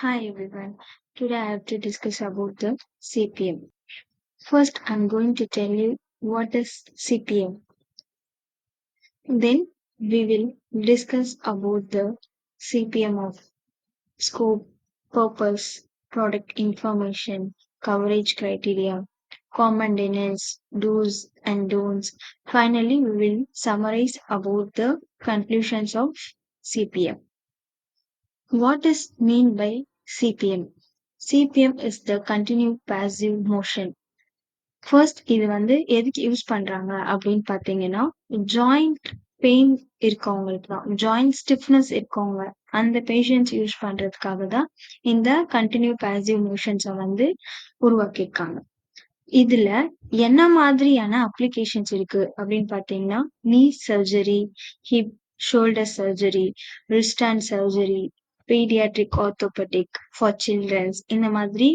Hi everyone. Today I have to discuss about the CPM. First, I'm going to tell you what is CPM. Then we will discuss about the CPM of scope, purpose, product information, coverage criteria, common denials, do's and don'ts. Finally, we will summarize about the conclusions of CPM. What is mean by CPM? CPM is the continued passive motion. First இது வந்து எதுக்கு use பண்றாங்க அப்படின்னு பாத்தீங்கன்னா joint pain இருக்கவங்களுக்கு தான் joint stiffness இருக்கவங்க அந்த பேஷண்ட்ஸ் யூஸ் பண்றதுக்காக தான் இந்த கண்டினியூ பாசிவ் மோஷன்ஸை வந்து உருவாக்கியிருக்காங்க. இதுல என்ன மாதிரியான அப்ளிகேஷன்ஸ் இருக்கு அப்படின்னு பாத்தீங்கன்னா knee surgery, hip shoulder surgery, wrist and surgery, paediatric orthopaedic for childrens, இந்த மாதிரி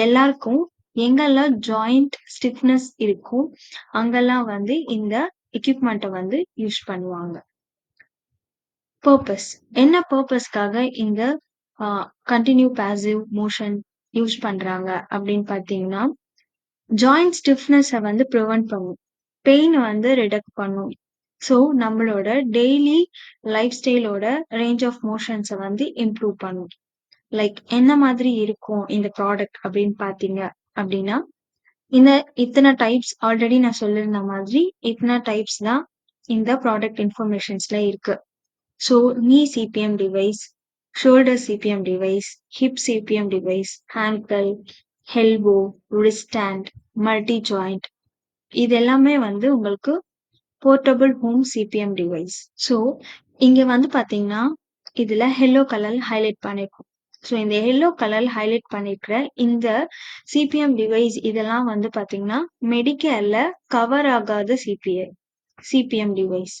எல்லாருக்கும் எங்கெல்லாம் ஜாயிண்ட் ஸ்டிஃப்னஸ் இருக்கும் அங்கெல்லாம் வந்து இந்த எக்யூப்மெண்ட்டை வந்து யூஸ் பண்ணுவாங்க. பர்பஸ் என்ன பர்பஸ்க்காக இந்த கண்டினியூ பாசிவ் மோஷன் யூஸ் பண்றாங்க அப்படின்னு பாத்தீங்கன்னா ஜாயிண்ட் ஸ்டிஃப்னஸை வந்து ப்ரிவென்ட் பண்ணும், பெயின் வந்து ரிடக்ட் பண்ணும். ஸோ நம்மளோட டெய்லி லைஃப் ஸ்டைலோட ரேஞ்ச் ஆஃப் மோஷன்ஸை வந்து இம்ப்ரூவ் பண்ணும். லைக் என்ன மாதிரி இருக்கும் இந்த ப்ராடக்ட் அப்படின்னு பாத்தீங்க அப்படின்னா இந்த இத்தனை டைப்ஸ் ஆல்ரெடி நான் சொல்லியிருந்த மாதிரி இத்தனை டைப்ஸ் தான் இந்த ப்ராடக்ட் இன்ஃபர்மேஷன்ஸ்ல இருக்கு. So knee CPM device, shoulder CPM device, hip CPM device, ankle, elbow, wrist and, multi joint, இது எல்லாமே வந்து உங்களுக்கு portable home CPM device. So இங்க வந்து பாத்தீங்கன்னா இதுல எல்லோ கலர் ஹைலைட் பண்ணிருக்கும். ஸோ இந்த எல்லோ கலர் ஹைலைட் பண்ணிருக்கிற இந்த சிபிஎம் டிவைஸ் இதெல்லாம் வந்து பாத்தீங்கன்னா மெடிக்கேர்ல கவர் ஆகாத சிபிஎம் டிவைஸ்.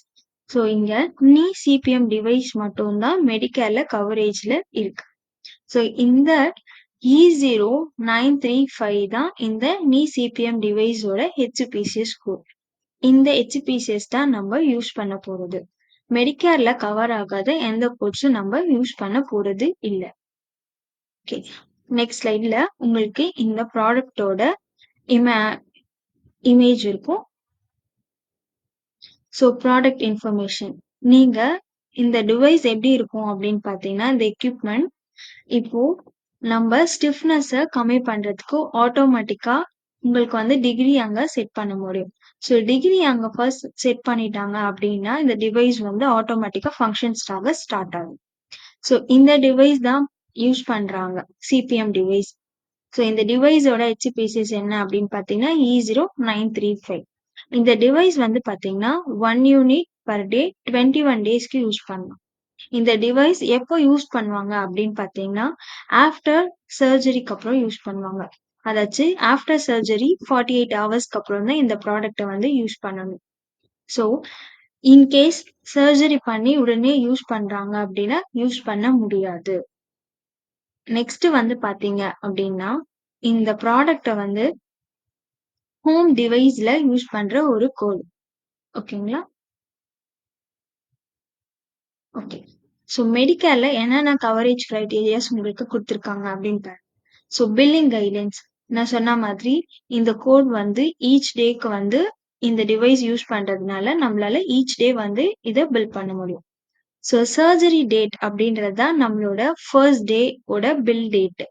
ஸோ இங்க நீ சிபிஎம் டிவைஸ் மட்டும்தான் மெடிக்கேர்ல கவரேஜ்ல இருக்கு. ஸோ இந்த E0935 தான் இந்த நீ சிபிஎம் டிவைஸோட ஹெச்பிசிஎஸ் கோட். இந்த ஹெச்பிசிஎஸ் தான் நம்ம யூஸ் பண்ண போறது. மெடிக்கேர்ல கவர் ஆகாத எந்த கோட்ஸும் நம்ம யூஸ் பண்ண போறது இல்லை. ஓகே, நெக்ஸ்ட் ஸ்லைட்ல உங்களுக்கு இந்த ப்ராடக்டோட இமேஜ் இருக்கும். ஸோ ப்ராடக்ட் இன்ஃபர்மேஷன், நீங்க இந்த டிவைஸ் எப்படி இருக்கும் அப்படின்னு பாத்தீங்கன்னா இந்த எக்யூப்மெண்ட் இப்போ நம்ம ஸ்டிஃப்னஸை கம்மி பண்றதுக்கு ஆட்டோமேட்டிக்கா உங்களுக்கு வந்து டிகிரி அங்க செட் பண்ண முடியும். ஸோ டிகிரி அங்க ஃபர்ஸ்ட் செட் பண்ணிட்டாங்க அப்படின்னா இந்த டிவைஸ் வந்து ஆட்டோமேட்டிக்கா ஃபங்க்ஷன்ஸ்க்காக ஸ்டார்ட் ஆகும். ஸோ இந்த டிவைஸ் தான் யூஸ் பண்றாங்க சிபிஎம் டிவைஸ். ஸோ இந்த டிவைஸோட ஹெச்பிசிஎஸ் என்ன அப்படின்னு பாத்தீங்கன்னா E0935. இந்த டிவைஸ் வந்து பாத்தீங்கன்னா 1 யூனிட் பர் டே 21 டேஸ்க்கு யூஸ் பண்ணலாம். இந்த டிவைஸ் எப்போ யூஸ் பண்ணுவாங்க அப்படின்னு பாத்தீங்கன்னா ஆஃப்டர் சர்ஜரிக்கு அப்புறம் யூஸ் பண்ணுவாங்க. அதாச்சு ஆஃப்டர் சர்ஜரி 48 ஹவர்ஸ்க்கு அப்புறம் தான் இந்த ப்ராடக்டை வந்து யூஸ் பண்ணணும். ஸோ இன்கேஸ் சர்ஜரி பண்ணி உடனே யூஸ் பண்றாங்க அப்படின்னா யூஸ் பண்ண முடியாது. நெக்ஸ்ட் வந்து பாத்தீங்க அப்படின்னா இந்த ப்ராடக்டை வந்து ஹோம் டிவைஸ்ல யூஸ் பண்ற ஒரு கோட். ஓகேங்களா? ஓகே, ஸோ மெடிக்கல்ல என்னென்ன கவரேஜ் கிரைட்டீரியாஸ் உங்களுக்கு கொடுத்துருக்காங்க அப்படின்னு ஸோ பில்லிங் கைட்லைன்ஸ் நான் சொன்ன மாதிரி இந்த கோட் வந்து ஈச் டேக்கு வந்து இந்த டிவைஸ் யூஸ் பண்றதுனால நம்மளால ஈச் டே வந்து இதை பில் பண்ண முடியும். ஸோ சர்ஜரி டேட் அப்படின்றது தான் நம்மளோட ஃபர்ஸ்ட் டே ஓட பில் டேட்.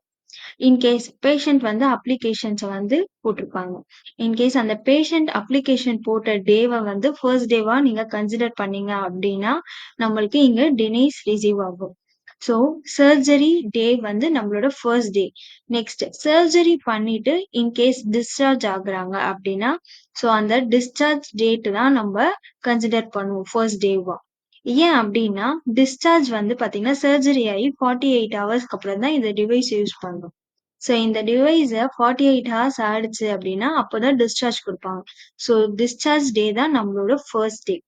இன்கேஸ் பேஷண்ட் வந்து அப்ளிகேஷன்ஸை வந்து போட்டிருப்பாங்க. இன்கேஸ் அந்த பேஷண்ட் அப்ளிகேஷன் போட்ட டேவை வந்து ஃபர்ஸ்ட் டேவா நீங்க கன்சிடர் பண்ணீங்க அப்படின்னா நம்மளுக்கு இங்க டினைஸ் ரிசீவ் ஆகும். ஸோ சர்ஜரி டே வந்து நம்மளோட ஃபர்ஸ்ட் டே. நெக்ஸ்ட் சர்ஜரி பண்ணிட்டு இன்கேஸ் டிஸ்சார்ஜ் ஆகுறாங்க அப்படின்னா ஸோ அந்த டிஸ்சார்ஜ் டேட் தான் நம்ம கன்சிடர் பண்ணுவோம் ஃபர்ஸ்ட் டேவா. ஏன் அப்படின்னா டிஸ்சார்ஜ் வந்து பாத்தீங்கன்னா சர்ஜரி ஆகி 48 ஹவர்ஸ்க்கு அப்புறம் தான் இந்த டிவைஸ் யூஸ் பண்ணும். ஸோ இந்த டிவைஸை 48 ஹவர்ஸ் ஆயிடுச்சு அப்படின்னா அப்போதான் டிஸ்சார்ஜ் கொடுப்பாங்க. ஸோ டிஸ்சார்ஜ் டே தான் நம்மளோட ஃபர்ஸ்ட் டே.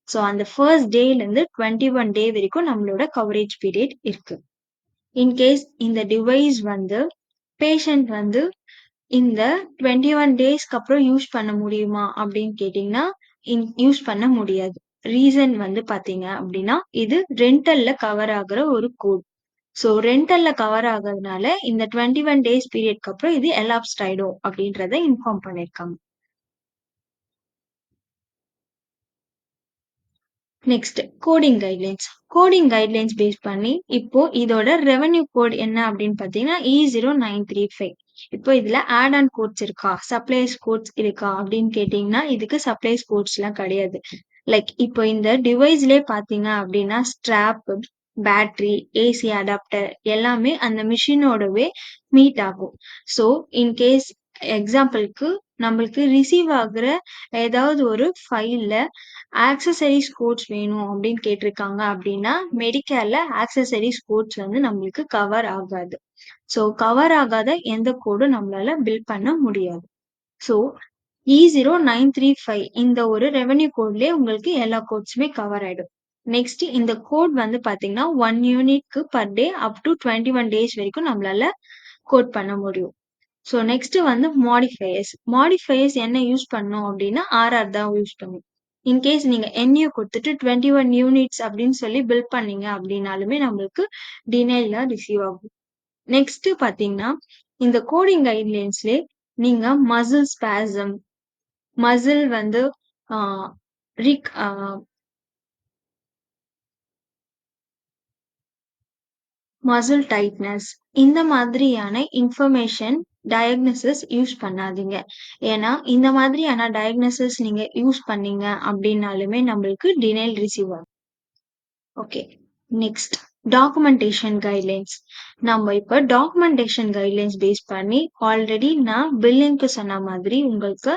ஸோ அந்த ஃபர்ஸ்ட் டேல இருந்து 21 டே வரைக்கும் நம்மளோட கவரேஜ் பீரியட் இருக்கு. இன்கேஸ் இந்த டிவைஸ் வந்து பேஷண்ட் வந்து இந்த 21 டேஸ்க்கு அப்புறம் யூஸ் பண்ண முடியுமா அப்படின்னு கேட்டீங்கன்னா யூஸ் பண்ண முடியாது. ரீசன் வந்து பாத்தீங்க அப்படின்னா இது ரெண்டல்ல கவர் ஆகுற ஒரு கோட். ஸோ ரெண்டல்ல கவர் ஆகுறதுனால இந்த 21 டேஸ் பீரியட்க்கு அப்புறம் இது எலாப்ஸ்ட் ஆயிடும் அப்படின்றத இன்ஃபார்ம் பண்ணியிருக்காங்க. Next coding guidelines. Coding guidelines base பண்ணி இப்போ இதோட ரெவென்யூ கோட் என்ன அப்படின்னு பார்த்தீங்கன்னா E0935. இப்போ இதுல ஆட் ஆன் கோட்ஸ் இருக்கா, சப்ளைஸ் கோட்ஸ் இருக்கா அப்படின்னு கேட்டீங்கன்னா இதுக்கு சப்ளைஸ் கோட்ஸ் எல்லாம் கிடையாது. லைக் இப்போ இந்த டிவைஸ்லயே பாத்தீங்க அப்படின்னா ஸ்ட்ராப், பேட்டரி, ஏசி அடாப்டர் எல்லாமே அந்த மிஷினோடவே மீட் ஆகும். ஸோ இன்கேஸ் எக்ஸாம்பிளுக்கு நம்மளுக்கு ரிசீவ் ஆகுற ஏதாவது ஒரு ஃபைல்ல ஆக்சசரிஸ் கோட்ஸ் வேணும் அப்படின்னு கேட்டிருக்காங்க அப்படின்னா மெடிக்கேர்ல ஆக்சசரிஸ் கோட்ஸ் வந்து நம்மளுக்கு கவர் ஆகாது. ஸோ கவர் ஆகாத எந்த கோடும் நம்மளால பில் பண்ண முடியாது. ஸோ E0935 இந்த ஒரு ரெவென்யூ கோட்லயே உங்களுக்கு எல்லா கோட்ஸுமே கவர் ஆயிடும். நெக்ஸ்ட் இந்த கோட் வந்து பாத்தீங்கன்னா 1 யூனிட்க்கு per day up to 21 days வரைக்கும் நம்மளால கோட் பண்ண முடியும். ஸோ நெக்ஸ்ட் வந்து மாடிஃபயர்ஸ். மாடிஃபயர்ஸ் என்ன யூஸ் பண்ணோம் அப்படின்னா ஆர்ஆர் தான் யூஸ் பண்ணும். இன்கேஸ் நீங்க என்யூ கொடுத்துட்டு 21 யூனிட்ஸ் அப்படின்னு சொல்லி பில் பண்ணீங்க அப்படின்னாலுமே நம்மளுக்கு டினைல ரிசீவ் ஆகும். நெக்ஸ்ட் பாத்தீங்கன்னா இந்த கோடிங் கைட்லைன்ஸ்ல நீங்க மசில் ஸ்பாசம், மசில் வந்து ரிக் மசில் டைட்னஸ் இந்த மாதிரியான இன்ஃபர்மேஷன் டயக்னோசிஸ் யூஸ் பண்ணாதீங்க. ஏன்னா இந்த மாதிரியான டயக்னோசிஸ் நீங்க யூஸ் பண்ணீங்க அப்படின்னாலுமே நம்மளுக்கு டினைல் ரிசீவ் ஆகும். Okay, next documentation guidelines. நம்ம இப்ப டாக்குமெண்டேஷன் கைட்லைன்ஸ் பேஸ் பண்ணி ஆல்ரெடி நான் பில்லிங்க்கு சொன்ன மாதிரி உங்களுக்கு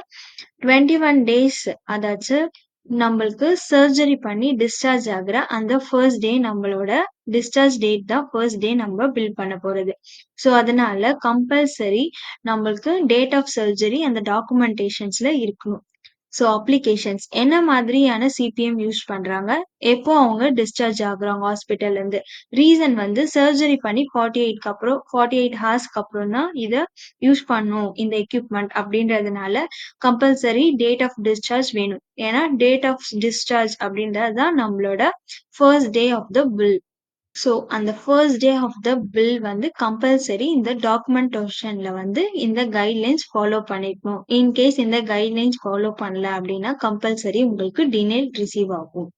21 டேஸ் அதாச்சும் நம்மளுக்கு சர்ஜரி பண்ணி டிஸ்சார்ஜ் ஆகுற அந்த ஃபர்ஸ்ட் டே நம்மளோட டிஸ்சார்ஜ் டேட் தான் ஃபர்ஸ்ட் டே நம்ம பில் பண்ண போறது. ஸோ அதனால கம்பல்சரி நம்மளுக்கு டேட் ஆஃப் சர்ஜரி அந்த டாக்குமெண்டேஷன்ஸ்ல இருக்கணும். ஸோ அப்ளிகேஷன்ஸ் என்ன மாதிரியான சிபிஎம் யூஸ் பண்றாங்க, எப்போ அவங்க டிஸ்சார்ஜ் ஆகுறாங்க ஹாஸ்பிட்டல்ல இருந்து, ரீசன் வந்து சர்ஜரி பண்ணி 48 ஹார்ஸ்க்கு அப்புறம் தான் இதை யூஸ் பண்ணும் இந்த எக்யூப்மெண்ட் அப்படின்றதுனால கம்பல்சரி டேட் ஆஃப் டிஸ்சார்ஜ் வேணும். ஏன்னா டேட் ஆஃப் டிஸ்சார்ஜ் அப்படின்றது தான் நம்மளோட first day of the bill. So அந்த first day of the bill வந்து கம்பல்சரி இந்த டாக்குமெண்டேஷன்ல வந்து இந்த கைட்லைன்ஸ் ஃபாலோ பண்ணிக்கணும். இன்கேஸ் இந்த கைட்லைன்ஸ் ஃபாலோ பண்ணல அப்படின்னா கம்பல்சரி உங்களுக்கு டினைல் ரிசீவ் ஆகும்.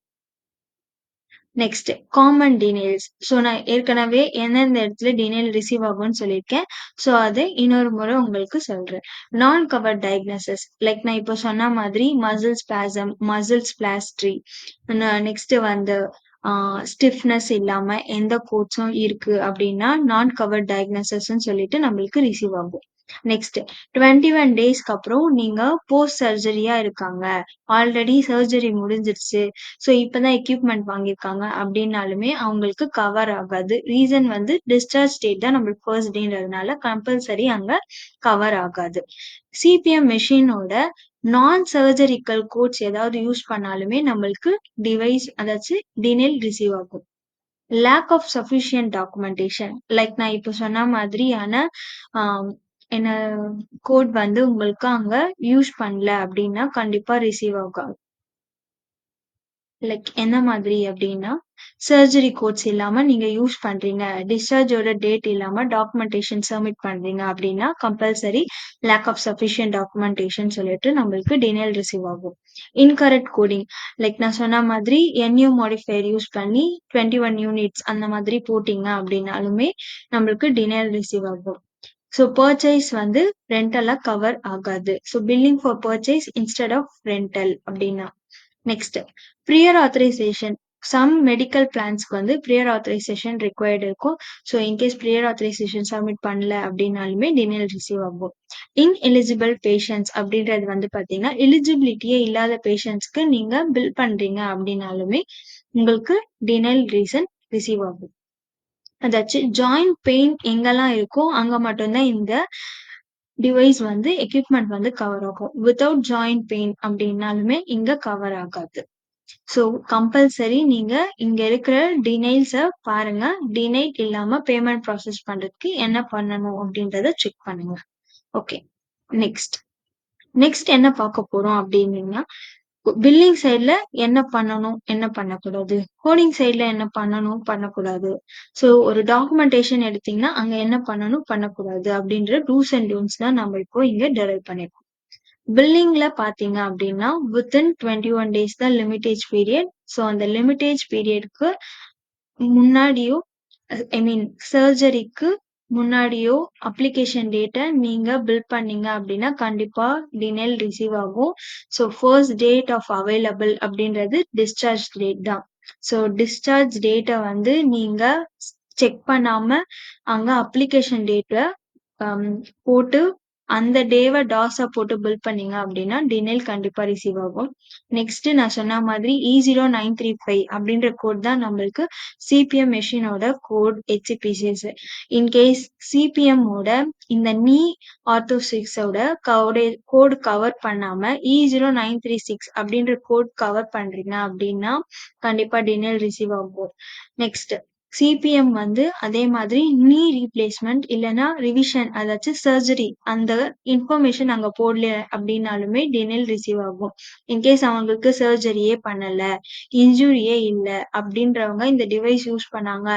Next common denials. ஸோ நான் ஏற்கனவே எந்தெந்த இடத்துல டினைல் ரிசீவ் ஆகும்னு சொல்லியிருக்கேன். ஸோ அதை இன்னொரு முறை உங்களுக்கு சொல்றேன். நான் கவர் டயக்னோசிஸ் லைக் நான் இப்போ சொன்ன மாதிரி மசில் ஸ்பாசம், மசில் ஸ்பிளாஸ்ட்ரி, நெக்ஸ்ட் வந்து ஸ்டிஃப்னஸ் இல்லாம எந்த கோட்ஸும் இருக்கு அப்படின்னா நான் கவர் டயக்னோசிஸ்ன்னு சொல்லிட்டு நம்மளுக்கு ரிசீவ் ஆகும். நெக்ஸ்ட் 21 டேஸ்க்கு அப்புறம் நீங்க போஸ்ட் சர்ஜரியா இருக்காங்க, ஆல்ரெடி சர்ஜரி முடிஞ்சிருச்சு, ஸோ இப்பதான் எக்யூப்மெண்ட் வாங்கியிருக்காங்க அப்படின்னாலுமே அவங்களுக்கு கவர் ஆகாது. ரீசன் வந்து டிஸ்சார்ஜ் டேட் தான் நம்மளுக்கு ஃபர்ஸ்ட் டேன்றதுனால கம்பல்சரி அங்க கவர் ஆகாது. சிபிஎம் மெஷினோட நான் சர்ஜரிக்கல் கோட்ஸ் ஏதாவது யூஸ் பண்ணாலுமே நம்மளுக்கு டிவைஸ் அதாச்சும் டினைல் ரிசீவ் ஆகும். Lack of sufficient documentation like நான் இப்போ சொன்ன மாதிரியான என்ன கோட் வந்து உங்களுக்கு அங்க யூஸ் பண்ணல அப்படின்னா கண்டிப்பா ரிசீவ் ஆகாது. லைக் என்ன மாதிரி அப்படின்னா சர்ஜரி கோட்ஸ் இல்லாம நீங்க யூஸ் பண்றீங்க, டிஸ்சார்ஜோட டேட் இல்லாம டாக்குமெண்டேஷன் சப்மிட் பண்றீங்க அப்படின்னா compulsory lack of sufficient documentation சொல்லிட்டு நம்மளுக்கு டினைல் ரிசீவ் ஆகும். இன்கரெக்ட் கோடிங் லைக் நான் சொன்ன மாதிரி என்யூ மாடிஃபயர் யூஸ் பண்ணி 21 யூனிட்ஸ் அந்த மாதிரி போட்டீங்க அப்படின்னாலுமே நம்மளுக்கு டினைல் ரிசீவ் ஆகும். ஸோ பர்ச்சேஸ் வந்து ரெண்டலா கவர் ஆகாது. So billing for purchase instead of rental அப்படின்னா. Next prior authorisation. Some medical பிளான்ஸ்க்கு வந்து ப்ரியர் ஆத்தரைசேஷன் ரிக்வயர்டு இருக்கும். So in case prior authorisation submit பண்ணல அப்படின்னாலுமே டினைல் ரிசீவ் ஆகும். இன்எலிஜிபிள் பேஷண்ட்ஸ் அப்படின்றது வந்து பாத்தீங்கன்னா எலிஜிபிலிட்டியே இல்லாத பேஷண்ட்ஸ்க்கு நீங்க பில் பண்றீங்க அப்படின்னாலுமே உங்களுக்கு டினைல் ரீசன் ரிசீவ் ஆகும். அதாச்சும் ஜாயிண்ட் பெயின் எங்கெல்லாம் இருக்கோ அங்க மட்டும்தான் இந்த டிவைஸ் வந்து எக்யூப்மெண்ட் வந்து கவர் ஆகும். வித்தவுட் ஜாயிண்ட் பெயின் அப்படின்னாலுமே இங்க கவர் ஆகாது. ஸோ கம்பல்சரி நீங்க இங்க இருக்கிற டினைல்ஸை பாருங்க. டினைல் இல்லாம பேமெண்ட் ப்ராசஸ் பண்றதுக்கு என்ன பண்ணணும் அப்படின்றத செக் பண்ணுங்க. ஓகே, நெக்ஸ்ட் என்ன பார்க்க போறோம் அப்படின்னீங்கன்னா பில்லிங் சைட்ல என்ன பண்ணணும், என்ன பண்ணக்கூடாது. கோடிங் சைட்ல என்ன பண்ணணும், பண்ணக்கூடாது. ஸோ ஒரு டாக்குமெண்டேஷன் எடுத்தீங்கன்னா, அங்க என்ன பண்ணணும், பண்ணக்கூடாது அப்படின்ற டூஸ் அண்ட் டோன்ட்ஸ் தான் நம்ம இப்போ இங்க டெரைவ் பண்ணிருக்கோம். பில்லிங்ல பாத்தீங்க அப்படின்னா, வித்தின் 21 டேஸ் தான் லிமிடேஜ் பீரியட். ஸோ அந்த லிமிடேஜ் பீரியட்க்கு முன்னாடியோ ஐ மீன் சர்ஜரிக்கு முன்னாடியோ அப்ளிகேஷன் டேட்ட நீங்க பில் பண்ணீங்க அப்படின்னா கண்டிப்பா டினைல் ரிசீவ் ஆகும். So first date of available அப்படின்றது டிஸ்சார்ஜ் டேட் தான். ஸோ டிஸ்சார்ஜ் டேட்ட வந்து நீங்க செக் பண்ணாம அங்க அப்ளிகேஷன் டேட்ட போட்டு அந்த டேவை டாஸா போட்டு பில் பண்ணீங்க அப்படின்னா டினைல் கண்டிப்பா ரிசீவ் ஆகும். நெக்ஸ்ட் நான் சொன்ன மாதிரி E0935 அப்படின்ற கோட் தான் நம்மளுக்கு சிபிஎம் மெஷினோட கோட் ஹெச்பிசிஎஸ். இன்கேஸ் சிபிஎம் ஓட இந்த நீ ஆர்த்தோசிக்ஸோட கோட் கவர் பண்ணாம E0936 அப்படின்ற கோட் கவர் பண்றீங்க அப்படின்னா கண்டிப்பா டினைல் ரிசீவ் ஆகும். நெக்ஸ்ட் சிபிஎம் வந்து அதே மாதிரி நீ ரீப்ளேஸ்மெண்ட் இல்லைன்னா ரிவிஷன் அதாச்சும் சர்ஜரி அந்த இன்ஃபர்மேஷன் அங்க போடல அப்படின்னாலுமே டினைல் ரிசீவ் ஆகும். இன்கேஸ் அவங்களுக்கு சர்ஜரியே பண்ணல, இன்ஜுரியே இல்லை அப்படின்றவங்க இந்த டிவைஸ் யூஸ் பண்ணாங்க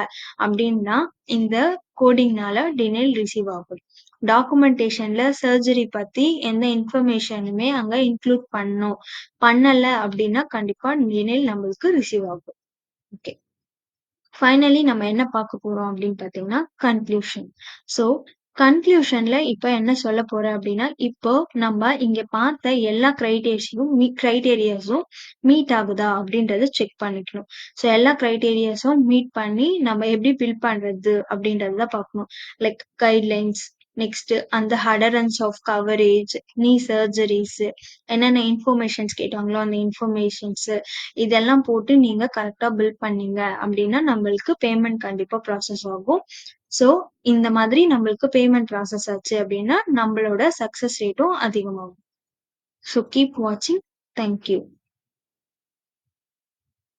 அப்படின்னா இந்த கோடிங்னால டினைல் ரிசீவ் ஆகும். டாக்குமெண்டேஷன்ல சர்ஜரி பத்தி எந்த இன்ஃபர்மேஷனுமே அங்க இன்க்ளூட் பண்ணல அப்படின்னா கண்டிப்பா டினைல் நம்மளுக்கு ரிசீவ் ஆகும். ஓகே, ஃபைனலி நம்ம என்ன பார்க்க போறோம் அப்படின்னு பார்த்தீங்கன்னா கன்க்ளூஷன். ஸோ கன்க்ளூஷன்ல இப்ப என்ன சொல்ல போறேன் அப்படின்னா, இப்போ நம்ம இங்க பார்த்த எல்லா கிரைட்டேரியாஸும் மீட் ஆகுதா அப்படின்றத செக் பண்ணிக்கணும். ஸோ எல்லா கிரைட்டேரியாஸும் மீட் பண்ணி நம்ம எப்படி பில் பண்றது அப்படின்றத பார்க்கணும். லைக் கைட்லைன்ஸ், நெக்ஸ்ட் அந்த அடரன்ஸ் ஆஃப் கவரேஜ், நீ சர்ஜரிஸ், என்னென்ன இன்ஃபர்மேஷன்ஸ் கேட்டாங்களோ அந்த இன்ஃபர்மேஷன்ஸ் இதெல்லாம் போட்டு நீங்க கரெக்டா பில் பண்ணீங்க அப்படின்னா நம்மளுக்கு பேமெண்ட் கண்டிப்பா ப்ராசஸ் ஆகும். ஸோ இந்த மாதிரி நம்மளுக்கு பேமெண்ட் ப்ராசஸ் ஆச்சு அப்படின்னா நம்மளோட சக்சஸ் ரேட்டும் அதிகமாகும். ஸோ கீப் வாட்சிங். தேங்க்யூ.